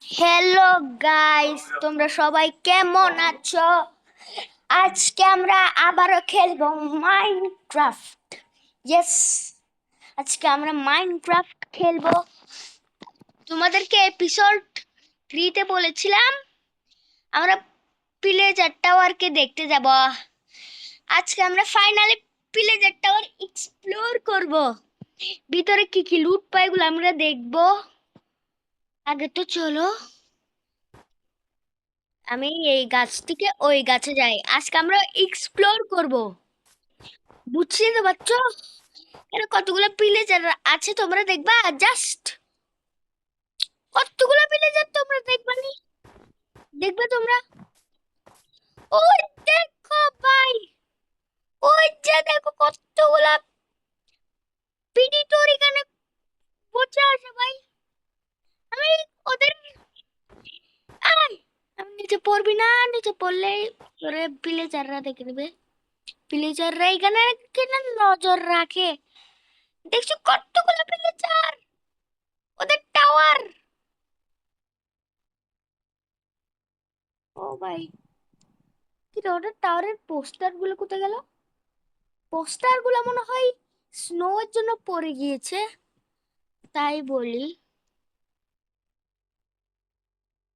Hello guys, তোমরা সবাই কেমন আছো? আজকে আমরা আবারও খেলবো মাইনক্রাফট। ইয়েস, আজকে আমরা মাইনক্রাফট খেলবো। তোমাদেরকে এপিসোড 3-তে বলেছিলাম আমরা ভিলেজার টাওয়ারকে দেখতে যাব। আজকে আমরা ফাইনালি ভিলেজার টাওয়ার এক্সপ্লোর করব। ভিতরে কি কি লুট পাই এগুলো আমরা দেখবো। আগে তো চলো আমি এই গাছ থেকে ওই গাছে যাই। আজকে আমরা এক্সপ্লোর করব। বুঝছি তো বাচ্চা, এখানে কতগুলো ভিলেজার আছে তোমরা দেখবা। জাস্ট কতগুলো ভিলেজার তোমরা দেখবা নি, দেখবে তোমরা। ওই দেখো ভাই, ওই যে দেখো কতগুলা পিডিটোর এখানে বসে আছে ভাই। আমি ওদের আয়, আমি নিচে পড়বি না, নিচে পড়লে তোরে ভিলেজাররা দেখে নেবে। ভিলেজাররা এখানে কেন নজর রাখে, দেখছো কতগুলো ভিলেজার, ওদের টাওয়ার। ও ভাই, কি রে, ওদের টাওয়ারের পোস্টার গুলো কোথায় গেল? পোস্টার গুলো মনে হয় স্নো এর জন্য পড়ে গিয়েছে, তাই বলি।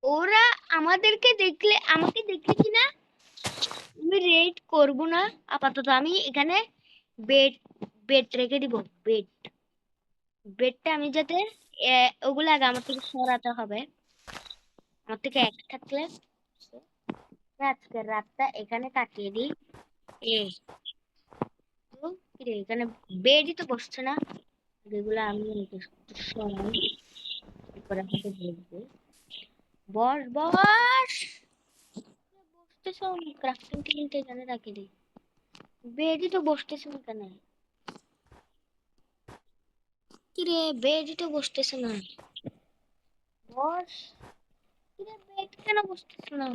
ওরা আমাদেরকে দেখলে, আমাকে দেখলে কিনা আমি রেড করব না। আপাতত আমি এখানে বেড বেড রেখে দিব। বেড বেডটা আমি যাতে ওগুলো আগে আমার থেকে সরাতে হবে। আমার থেকে এক থাকলে আজকের রাতটা এখানে কাটিয়ে দিই। এ তো কি রে, এখানে বেডই তো বসছে না। যেগুলো আমি সরাই, তারপরে হাতে বসবো। বস বস, বসতেছ ক্রাফটিং টেবিলটা এখানে রাখি দিই। বেডই তো বসতেছে না কেন? কি রে, বেডই তো বসতেছে না। বস, কি রে, বেড কেন বসতেছে না?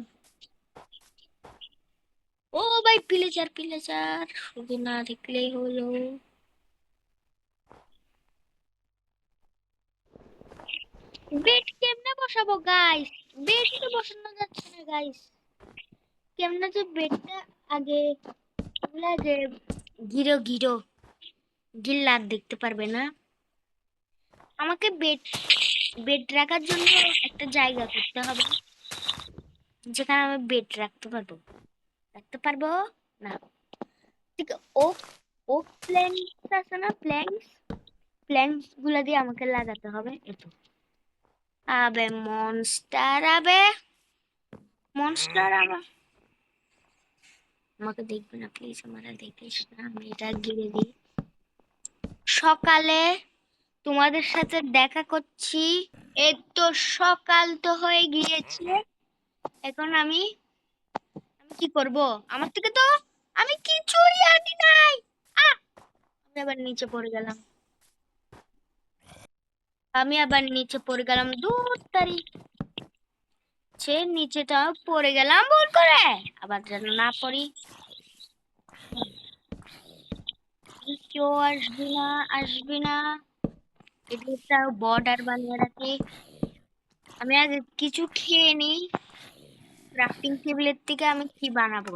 ও ভাই, পিলেচার পিলেচার, শুধু না দেখলেই হলো। বেড কেমনে বসাবো গাইস? বেডই তো বসানো যাচ্ছে না গাইস। কেমনে যে বেডটা আগে, এগুলা যে ঘিরো ঘিরো গিল্লার দেখতে পারবে না। আমাকে বেড বেড রাখার জন্য একটা জায়গা করতে হবে, যেখানে আমি বেড রাখতে পারবো। রাখতে পারবো না, ঠিক। ওক ওক প্ল্যাঙ্কস আছে না, প্ল্যাঙ্কস, প্ল্যাঙ্কস গুলা দিয়ে আমাকে লাগাতে হবে। এতো আবে মনস্টার, আবে মনস্টার, আবে আমাকে দেখবে না প্লিজ, আমার দেখিস না। আমি এটা গিরে দিই। সকালে তোমাদের সাথে দেখা করছি। এই তো সকাল তো হয়ে গিয়েছে। এখন আমি আমি কি করব? আমার থেকে তো আমি কিছুই আনি নাই। আহ, আমি আবার নিচে পড়ে গেলাম। দূর তারিখ, সে নিচেটা পড়ে গেলাম ভুল করে। আবার যেন না পড়ি। কেউ আসবি না, আসবি না। এটা একটা বর্ডার বানিয়ে রাখি। আমি আগে কিছু খেয়ে নিই। ক্রাফটিং টেবিলের থেকে আমি কি বানাবো?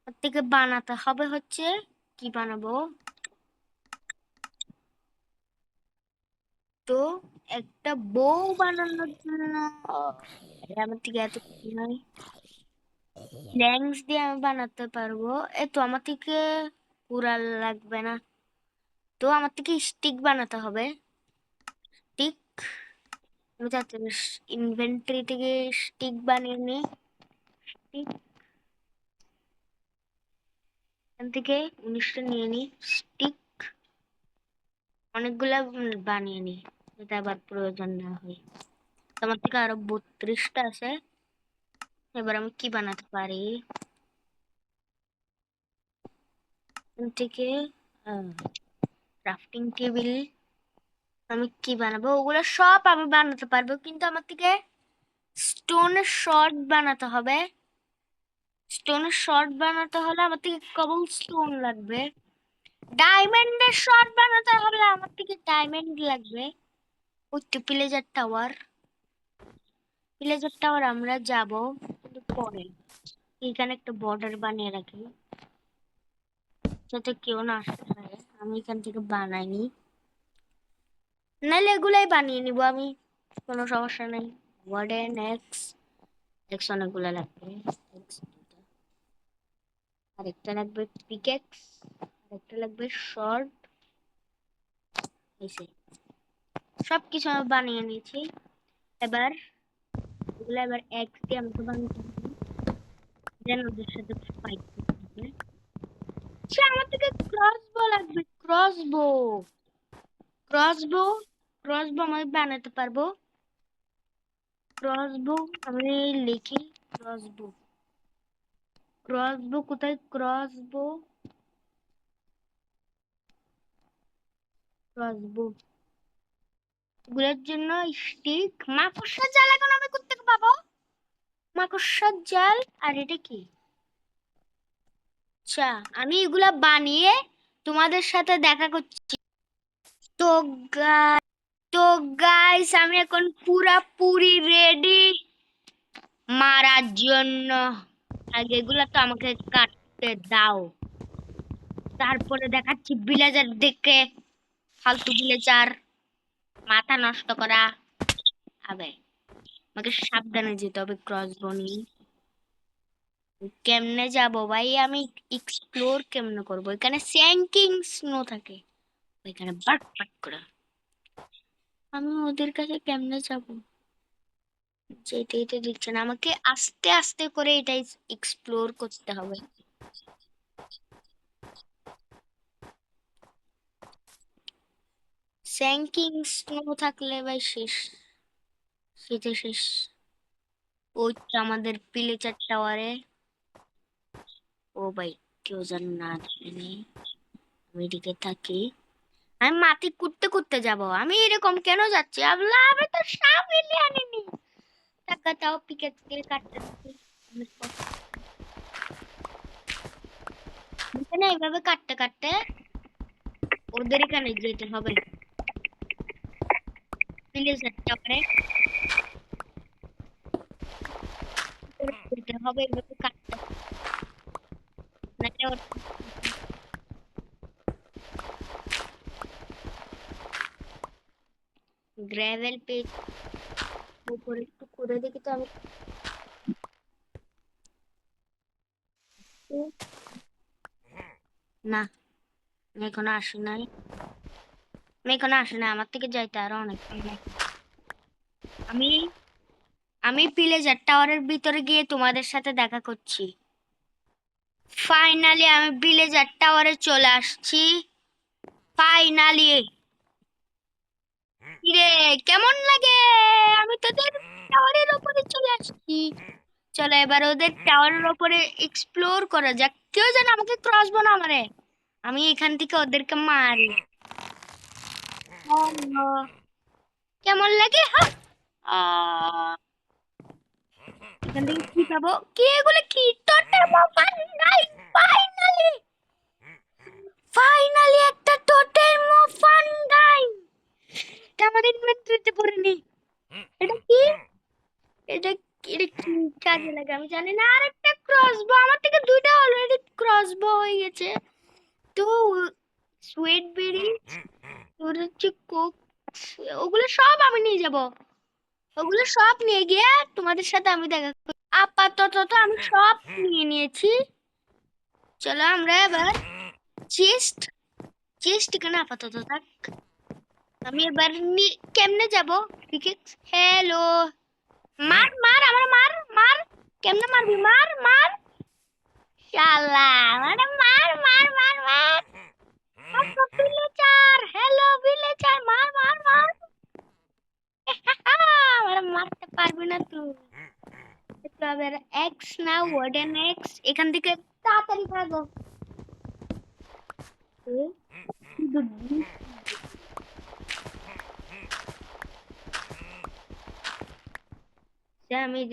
ওর থেকে বানাতে হবে হচ্ছে, কি বানাবো তো, একটা বউ বানানোর জন্য আমার থেকে এত কিছু নাই। প্ল্যাঙ্কস দিয়ে আমি বানাতে পারবো। তো আমার থেকে কুড়াল লাগবে না, তো আমার থেকে স্টিক বানাতে হবে। স্টিক, আমি যাতে ইনভেন্টরি থেকে স্টিক বানিয়ে নিই। স্টিক এখান থেকে 19টা নিয়ে নিই। স্টিক অনেকগুলা বানিয়ে নিই, যাতে আবার প্রয়োজন না হয়। তো আমার থেকে আরো 32টা আছে। এবার আমি কি বানাতে পারি এখান থেকে? Crafting table. আমি কি বানাবো ওগুলো সব আমি বানাতে পারবো, কিন্তু আমার থেকে স্টোনের শর্ট বানাতে হবে। স্টোনের শর্ট বানাতে হলে আমার থেকে কবল স্টোন লাগবে। ডায়মন্ডের শর্ট বানাতে হলে আমার থেকে ডায়মন্ড লাগবে। ওই তো ভিলেজার টাওয়ার, ভিলেজার টাওয়ার আমরা যাব, কিন্তু পরে এখানে একটা বর্ডার বানিয়ে রাখি যাতে কেউ না আসতে পারে। আমি এখান থেকে বানাইনি, নাহলে এগুলাই বানিয়ে নিব আমি, কোনো সমস্যা নেই। ওয়ার্ডেন এক্স এক্স অনেকগুলো লাগবে, আরেকটা লাগবে পিকেক্স, আরেকটা লাগবে শর্ট। সবকিছু আমি বানিয়ে নিয়েছি। এবার এগুলো এবার এক্স দিয়ে আমাকে বানাতে হবে, দেন ওদের সাথে ফাইট করতে হবে। আচ্ছা, আমার থেকে ক্রসবো লাগবে, ক্রসবো। ক্রসবো ক্রসবো আমি বানাতে পারবো। ক্রসবো আমি লিখি, ক্রসবো। ক্রসবো কোথায়? ক্রসবো, ক্রসবো গুলোর জন্য স্টিক, মাকড়সার জাল এখন আমি কোথা থেকে পাবো? মাকড়সার জাল। আর এটা কি? আচ্ছা, আমি এগুলা বানিয়ে তোমাদের সাথে দেখা করছি। তো তো গাইস, আমি এখন পুরাপুরি রেডি মারার জন্য। আগে এগুলা তো আমাকে কাটতে দাও, তারপরে দেখাচ্ছি ভিলেজার দেখে। ফালতু ভিলেজার, মাথা নষ্ট করা। আবে আমাকে সাবধানে যেতে হবে ক্রসবো নিয়ে। কেমনে যাব ভাই আমি? এক্সপ্লোর কেমনে করব? এখানে স্যাঙ্কিং স্নো থাকে, এখানে বাট বাট করে। আমি ওদের কাছে কেমনে যাব? যেতেই তো দিচ্ছে না আমাকে, আস্তে আস্তে করে এটাই এক্সপ্লোর করতে হবে। স্যাঙ্কিং স্নো থাকলে ভাই শেষ, শীতে শেষ। ওই তো আমাদের পিলেচার টাওয়ারে। ও ভাই, কেউ যেন না দেখেনি, আমি এদিকে থাকি। আমি মাটি কুটতে কুটতে যাব, আমি এরকম কেন যাচ্ছি? আবলা, আমি তো সাপ এনে আনিনি। টাকা তাও পিকেট দিয়ে কাটতে থাকি। এখানে এইভাবে কাটতে কাটতে ওদের এখানে যেতে হবে, পিলেচার টাওয়ারে যেতে হবে, এইভাবে কাটতে। নাহলে গ্রাভেল পেজ উপরে একটু করে দেখি তো আমি। না, আমি এখনো আসি নাই, আমি এখনো আসি নাই, আমার থেকে যাইতে আরো অনেক আমি আমি পিলেজার টাওয়ারের ভিতরে গিয়ে তোমাদের সাথে দেখা করছি। ফাইনালি আমি ভিলেজার টাওয়ারে চলে আসছি, ফাইনালি। রে, কেমন লাগে? আমি তোদের টাওয়ারের উপরে চলে আসছি। চলো এবার ওদের টাওয়ারের উপরে এক্সপ্লোর করা যাক। কেউ যেন আমাকে ক্রসবো না মারে, আমি এখান থেকে ওদেরকে মারি। কেমন লাগে? হ্যাঁ, এখান থেকে কি পাবো? কি এগুলো? কি টোটেম অফ ফানগাই? ফাইনালি, ফাইনালি একটা টোটেম অফ ফানগাই। এটা আমাদের ইনভেন্টরিতে পড়ে নি। এটা কি? এটা এটা কি কাজে লাগে আমি জানি না। আর একটা ক্রসবো, আমার থেকে দুইটা অলরেডি ক্রসবো হয়ে গেছে। তো সুইট বেরি, তোর হচ্ছে কোক, ওগুলো সব আমি নিয়ে যাব। ওগুলো সব নিয়ে গিয়ে তোমাদের সাথে আমি দেখা করব। আপাতত তো আমি সব নিয়ে নিয়েছি। চলো আমরা এবার চেস্ট, চেস্ট এখানে আপাতত থাক। আমি এবার কেমনে যাব? ক্রিকেট, হ্যালো, মার মার আমার, মার মার। কেমনে মারবি? মার মার, শালা মানে মার মার মার মার। ভিলেজার, হ্যালো ভিলেজার, মার মার মার। আমার মারতে পারবি না তুই। এবার এক্স না, ওয়ার্ডেন এক্স, এখান থেকে তাড়াতাড়ি ভাগো। আমি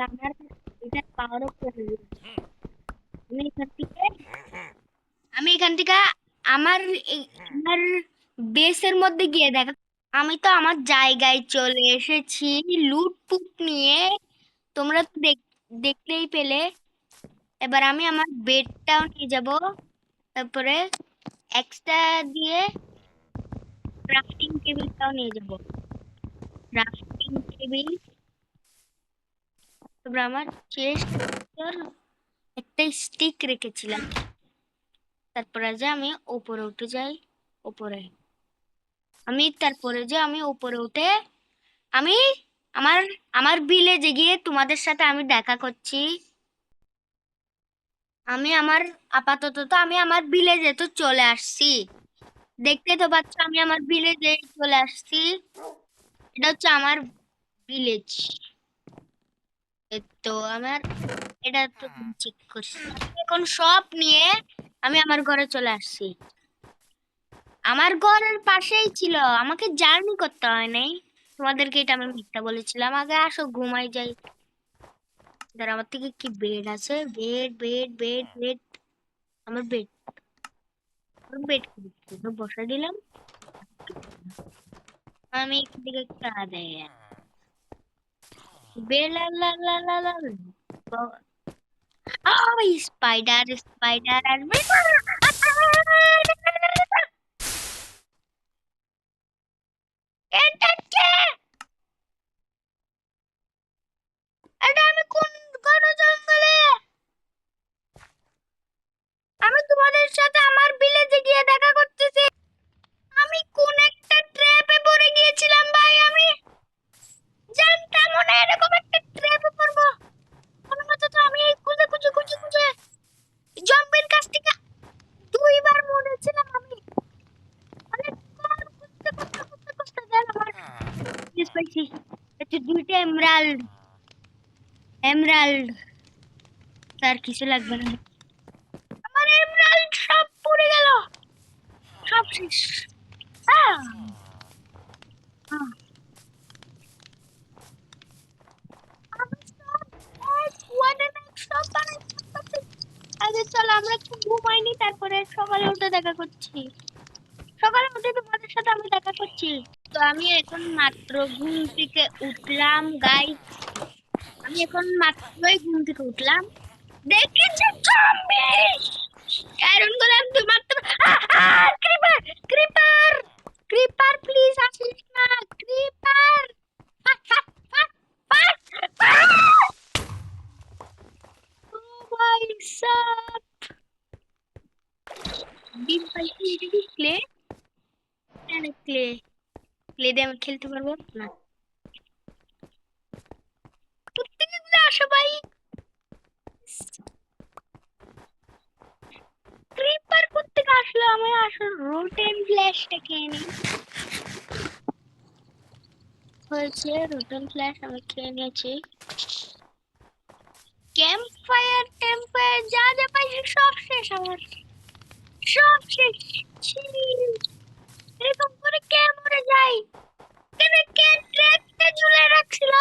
আমার এটা পাওয়ার অফ করে দিই। আমি এখান থেকে আমি এখান থেকে আমার আমার বেসের মধ্যে গিয়ে দেখা, আমি তো আমার জায়গায় চলে এসেছি লুটপুট নিয়ে। তোমরা তো দেখতেই পেলে। এবার আমি আমার বেডটাও নিয়ে যাব, তারপরে এক্সট্রা দিয়ে ক্রাফটিং টেবিলটাও নিয়ে যাব। ক্রাফটিং টেবিল, তারপরে আমার চেস্ট একটা স্টিক রেখেছিলাম। তারপরে যে আমি উপরে উঠে যাই, উপরে আমি উপরে উঠে আমি আমার আমার ভিলেজে গিয়ে তোমাদের সাথে আমি দেখা করছি। আমি আমার আপাতত তো আমি আমার ভিলেজে তো চলে আসছি, দেখতে তো পাচ্ছ আমি আমার ভিলেজে চলে আসছি। এটা হচ্ছে আমার ভিলেজ। তো আমার এটা তো চেক করছি, এখন সব নিয়ে আমি আমার ঘরে চলে আসছি। আমার ঘরের পাশেই ছিল, আমাকে জার্নি করতে হয় নাই। তোমাদেরকে এটা আমি মিথ্যা বলেছিলাম। আগে আসো ঘুমাই যাই। ধর আমার থেকে কি বেড আছে, বেড বেড বেড বেড, আমার বেড, বেড বসা দিলাম। আমি এদিকে কাঁদে বেলা লা লা লা লা স্পাইডার স্পাইডার আসবে। এটা কে? এটা আমি কোন ঘন জঙ্গলে? আমি তোমাদের সাথে আমার ভিলেজে গিয়ে দেখা করতেছি। আমি কোন একটা ট্র্যাপে পড়ে গিয়েছিলাম ভাই। আমি জানতাম না এরকম একটা ট্র্যাপে পড়বো। কোনো মতে তো আমি এই খুঁজে খুঁজে খুঁজে খুঁজে জম্বির কাছ থেকে দুইবার মরেছিলাম আমি। অনেকক্ষণ খুঁজতে খুঁজতে খুঁজতে খুঁজতে দেন আমার জিনিস পাইছি। হচ্ছে দুইটা এমরাল্ড। এমরাল্ড তার কিছু লাগবে না। আমার এমরাল্ড সব পড়ে গেল, সব শেষ। আহ! আহ! আমি সব এক ওয়ার্ডেন এক সব বানাইতে। আগে চলো আমরা একটু ঘুমাইনি, তারপরে সকালে উঠে দেখা করছি। সকালে উঠে তোমাদের সাথে আমি দেখা করছি। তো আমি এখন মাত্র ঘুম থেকে উঠলাম গাইস। আমি এখন মাত্রই ঘুম থেকে উঠলাম, দেখেছি জম্বি। আয়রন গোলেম তুই মারতে ক্রিপার ক্রিপার ক্রিপার প্লিজ আসিস না ক্রিপার। ফাট ফাট ফাট ফাট ফাট। ও মাই গড, ডিম পাইছি। এটা কি ক্লে? ক্লে, ক্লে দিয়ে আমি খেলতে পারবো না। প্রত্যেকদিন আসো ভাই। ক্রিপার করতে আসলো, আমি আসল রোটেন ফ্ল্যাশটা খেয়ে নিই। হয়েছে রোটেন ফ্ল্যাশ আমি খেয়ে নিয়েছি। ক্যাম্প ফায়ার টেম্পায়ার যা যা পাইছি সব শেষ আমার, সব শেষ। ছি, এরকম করে কে মরে যায়? কেন কে ট্র্যাপটা ঝুলে রাখছিল?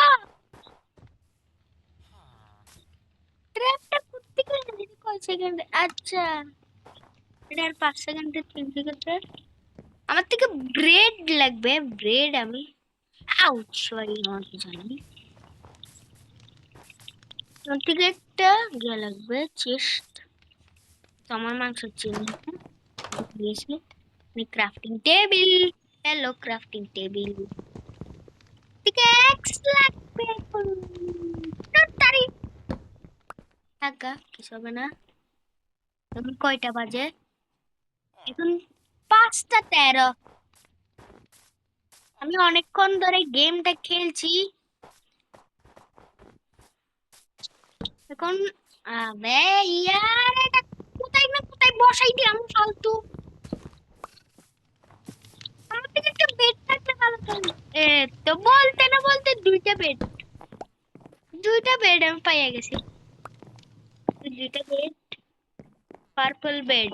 ট্র্যাপটা করতে গেলে কয় সেকেন্ড? আচ্ছা, এটার 5 সেকেন্ডে 3 সেকেন্ড। আমার থেকে ব্রেড লাগবে, ব্রেড আমি আউট সরি আমার কি জানি। আমার থেকে একটা ইয়ে লাগবে, চেস্ট। তো আমার মাংস চিনি দিয়েছি। Crafting table, hello crafting table. Pickaxe লাগবে এখন, তাড়াতাড়ি। টাকা কিছু হবে না। এখন কয়টা বাজে? এখন 5টা 13। আমি অনেকক্ষণ ধরে গেমটা খেলছি। এখন আবে ইয়ার এটা কোথায় না কোথায় বসাই দি আমি ফালতু। আমার থেকে একটা বেড থাকলে ভালো তো। এ তো বলতে না বলতে দুইটা বেড, দুইটা বেড আমি পাইয়া গেছি। দুইটা বেড, পার্পল বেড।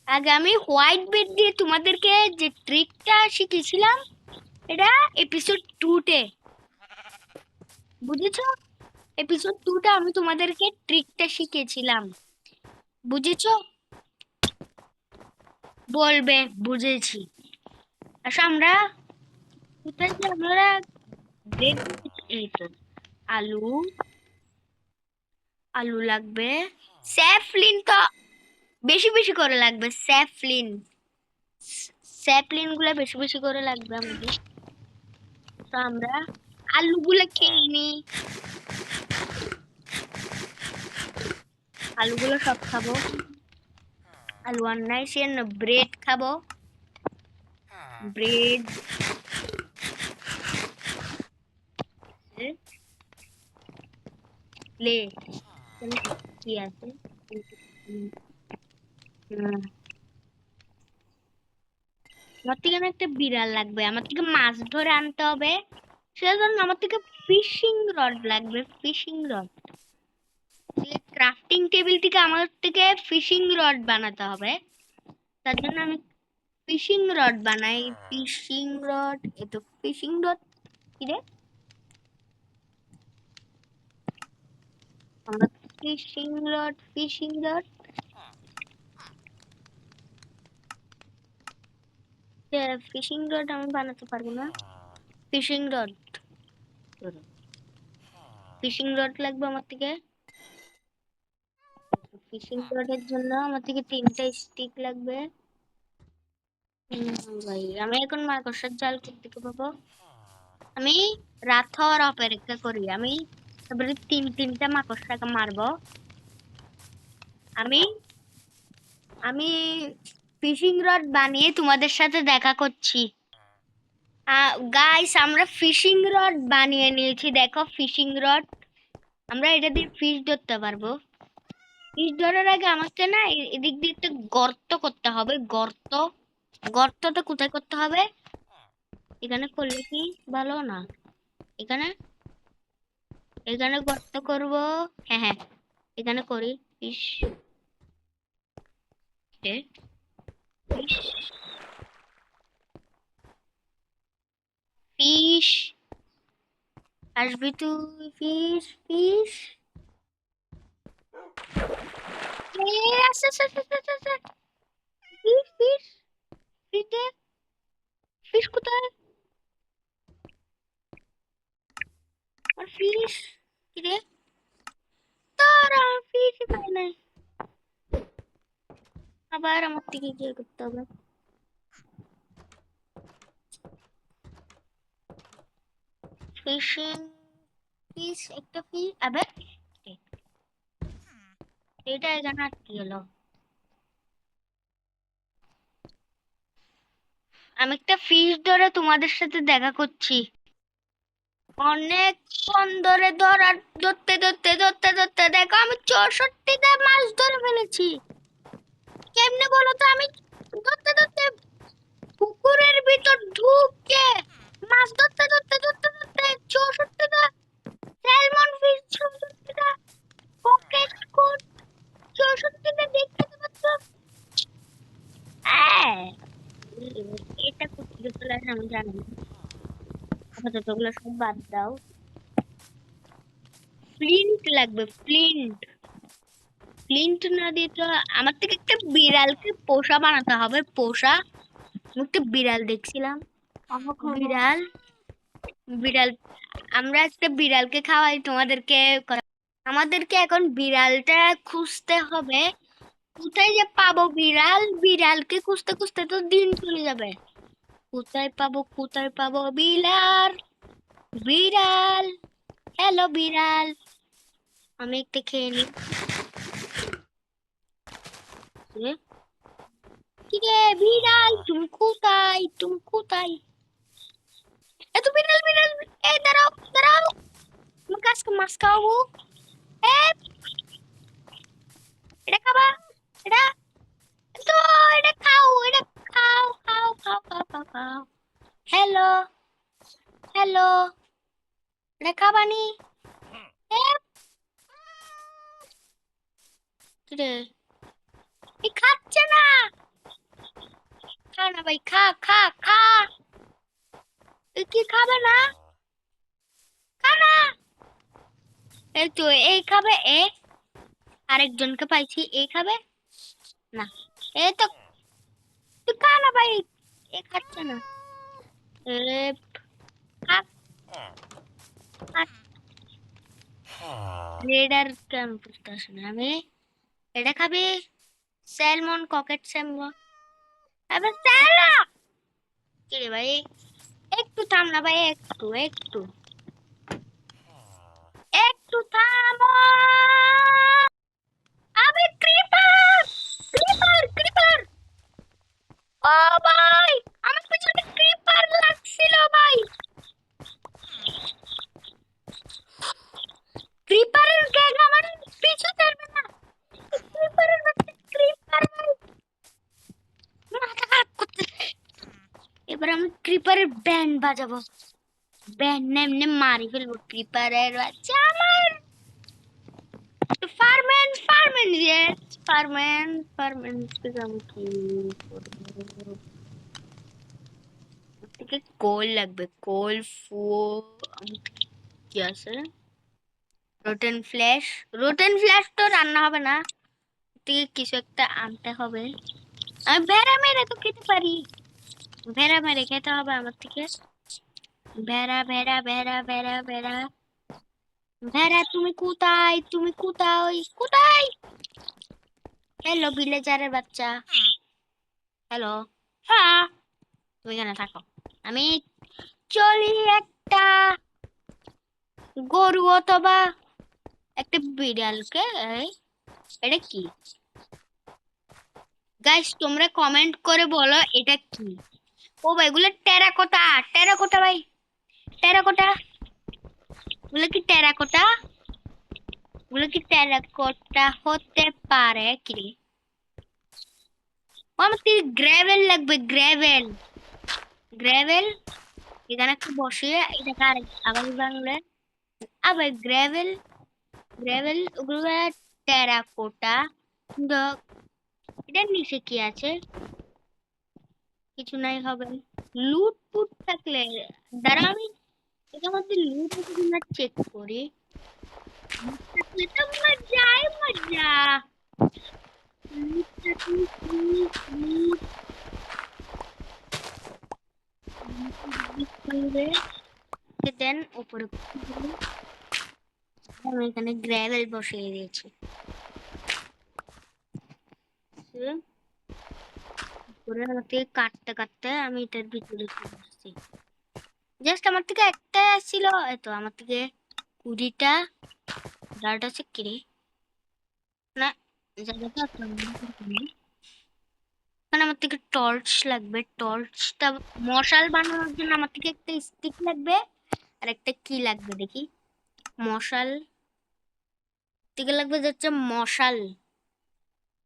আগে আমি হোয়াইট বেড দিয়ে তোমাদেরকে যে ট্রিকটা শিখেছিলাম, এটা এপিসোড 2-তে বুঝেছো? এপিসোড 2-তে আমি তোমাদেরকে ট্রিকটা শিখেছিলাম। বুঝেছো? বলবে বুঝেছি। আচ্ছা আমরা কোথায় যে আমরা ব্রেড, এই তো আলু, আলু লাগবে। স্যাফলিন তো বেশি বেশি করে লাগবে, স্যাফলিন, স্যাপলিন গুলা বেশি বেশি করে লাগবে আমাদের। তো আমরা আলুগুলা খেয়ে নি, আলুগুলো সব খাবো। আলু আর নাই, সে ব্রেড খাবো, ব্রেড। লে এখানে কি আছে? হুম, আমার থেকে না একটা বিড়াল লাগবে, আমার থেকে মাছ ধরে আনতে হবে। সেজন্য আমার থেকে ফিশিং রড লাগবে, ফিশিং রড। ক্রাফটিং টেবিল থেকে আমার থেকে ফিশিং রড বানাতে হবে। তার জন্য আমি ফিশিং রড বানাই। ফিশিং রড, এই তো ফিশিং রড। কি রে, আমরা fishing rod, fishing rod, fishing rod আমি বানাতে পারবো না। ফিশিং রড, ফিশিং রড লাগবে আমার থেকে। ফিশিং রডের জন্য আমার থেকে 3টা স্টিক লাগবে। ভাই আমি এখন মাকড়সার জাল থেকে পাবো। আমি রাত হওয়ার অপেক্ষা করি, আমি তারপরে তিনটা মাকড়সাকে মারবো। আমি আমি ফিশিং রড বানিয়ে তোমাদের সাথে দেখা করছি। গাইস আমরা ফিশিং রড বানিয়ে নিয়েছি, দেখো ফিশিং রড। আমরা এটা দিয়ে ফিশ ধরতে পারবো। ফিশ ধরার আগে আমাকে না এদিক দিয়ে একটা গর্ত করতে হবে, গর্ত। গর্তটা কোথায় করতে হবে? এখানে করলে কি ভালো না? এখানে, এখানে গর্ত করব। হ্যাঁ হ্যাঁ, এখানে করি। ফিশ, ফিশ, ফিশ, আসবি তুই, ফিশ ফিশ। আচ্ছা আচ্ছা আচ্ছা আচ্ছা আচ্ছা। ফিশ ফিশ, ফিটে, ফিশ কোথায়? আর ফিশ কি রে? তারা ফিশ পাই নাই। আবার আমার থেকে গিয়ে করতে হবে। ফিশিং, ফিশ, একটা ফিশ। আবে এটা এখানে আটকে গেল। আমি একটা ফিশ ধরে তোমাদের সাথে দেখা করছি। অনেকক্ষণ ধরে ধরার, ধরতে ধরতে ধরতে ধরতে দেখো আমি 64টা মাছ ধরে ফেলেছি। কেমনে বলো তো? আমি ধরতে ধরতে পুকুরের ভিতর ঢুকে মাছ ধরতে ধরতে ধরতে ধরতে 64টা স্যালমন ফিশ, 64টা পকেট কোড, 64টা দেখতে পাচ্ছ? এটা কোথেকে চলে আসে আমি জানি না। আপাতত ওগুলো সব বাদ দাও। ফ্লিন্ট লাগবে, ফ্লিন্ট। ফ্লিন্ট না দিয়ে তো আমার থেকে একটা বিড়ালকে পোষা বানাতে হবে, পোষা। আমি একটা বিড়াল দেখছিলাম, বিড়াল, বিড়াল। আমরা একটা বিড়ালকে খাওয়াই তোমাদেরকে। আমাদেরকে এখন বিড়ালটা খুঁজতে হবে। কোথায় যে পাবো বিড়াল? বিড়ালকে খুঁজতে খুঁজতে তো দিন চলে যাবে। কোথায় পাবো, কোথায় পাবো বিড়াল? বিড়াল, হ্যালো বিড়াল। আমি একটা খেয়ে নি। কি রে বিড়াল, তুমি কোথায়, তুমি কোথায়? এত বিড়াল বিড়াল, এই দাঁড়াও দাঁড়াও, তোমাকে আজকে মাছ খাওয়াবো। এ, এটা খাবা? এটা তো, এটা খাও, এটা খাও খাও খাও খাও খাও খাও। হ্যালো, হ্যালো, এটা খাবানি? এ, কি রে, এই খাচ্ছে না। খা না ভাই, খা খা খা। এ কি খাবে না? খা না। এই তো এই খাবে, এ আরেকজনকে পাইছি, এ খাবে। না, এই তো তুই খা না ভাই, এ খাচ্ছে না। এ খা, খা। রেড আর কেন বুঝতেছ না আমি? এটা খাবি? স্যালমন ককেট স্যালমন, আবে স্যালা। কি রে ভাই, একটু থাম না ভাই, একটু একটু একটু থামো। আবে ক্রিপার, ক্রিপার ক্রিপার। ও ভাই, আমার পিছনে ক্রিপার লাগছিল ভাই। ক্রিপারের গ্যাং আমার পিছু ছাড়বে না। ক্রিপারের বাচ্চা, ক্রিপার ভাই, মাথা খারাপ করতেছে। এবার আমি ক্রিপারের ব্যান্ড বাজাবো, ব্যান্ড এমনি মারি ফেলবো ক্রিপারের বাচ্চা আমার। ফারম্যান ফারম্যান ইয়েস, ফারম্যান ফারম্যান আমি কি করবো? থেকে কোল লাগবে, কোল ফু, কি আছে? রোটেন ফ্ল্যাশ, রোটেন ফ্ল্যাশ তো রান্না হবে না, থেকে কিছু একটা আনতে হবে। আমি ভেড়া মেরে তো খেতে পারি, ভেড়া মেরে খেতে হবে আমার থেকে। ভেড়া ভেড়া ভেড়া ভেড়া ভেড়া ভেড়া, তুমি কোথায়, তুমি কোথায় কোথায়? হ্যালো ভিলেজারের বাচ্চা, হ্যালো। হ্যাঁ, তুমি এখানে থাকো, আমি চলি একটা গরু অথবা একটা বিড়ালকে। এই, এটা কি গাইস, তোমরা কমেন্ট করে বলো এটা কি। ও ভাই, এগুলো টেরাকোটা, টেরাকোটা ভাই, টেরাকোটা। এগুলো কি টেরাকোটা? এগুলো কি টেরাকোটা হতে পারে কি রে? ও, আমার কি গ্রেভেল লাগবে, গ্রেভেল, গ্রেভেল। এখানে একটু বসিয়ে এটাকে আবার বাংলা, আবার গ্রেভেল, গ্রেভেল ওগুলো টেরাকোটা। কিন্তু এটার নিচে কি আছে? কিছু নাই হবে। লুট ফুট থাকলে দাঁড়া, আমি এটার মধ্যে লুট আছে কিনা চেক করি। লুট থাকলে তো মজাই মজা। লুট থাকলে লুট করবে, দেন উপরে আমি এখানে গ্রাভেল বসিয়ে দিয়েছি। করে আমার থেকে কাটতে কাটতে আমি এটার ভিতরে চলে আসছি। জাস্ট আমার থেকে একটাই আসছিল, এতো আমার থেকে 20টা ডাটা আছে কি রে? না, জায়গাটা মানে আমার থেকে টর্চ লাগবে, টর্চটা মশাল বানানোর জন্য আমার থেকে একটা স্টিক লাগবে, আর একটা কি লাগবে দেখি। মশাল থেকে লাগবে যাচ্ছে মশাল,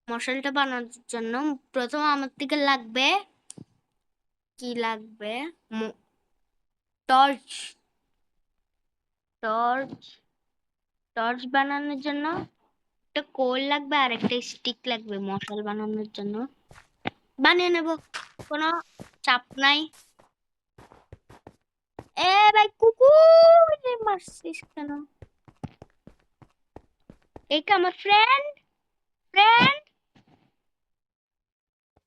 মশালটা বানানোর জন্য প্রথম আমার থেকে লাগবে কি লাগবে, টর্চ, টর্চ, টর্চ বানানোর জন্য একটা কোল লাগবে আর একটা স্টিক লাগবে মশাল বানানোর জন্য। বানিয়ে নেব, কোনো চাপ নাই। এ ভাই, কুকুর মারছিস কেন? এটা আমার ফ্রেন্ড, ফ্রেন্ড।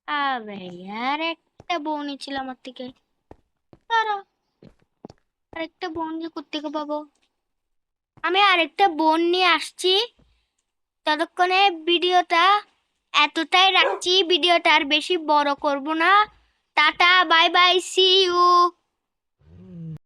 আবে আর একটা বোনই ছিল আমার থেকে, দাঁড়া, আরেকটা বোন যে কোত্থেকে পাবো? আমি আরেকটা বোন নিয়ে আসছি। ততক্ষণে ভিডিওটা এতটাই রাখছি, ভিডিওটা আর বেশি বড় করব না। Tata, bye bye, C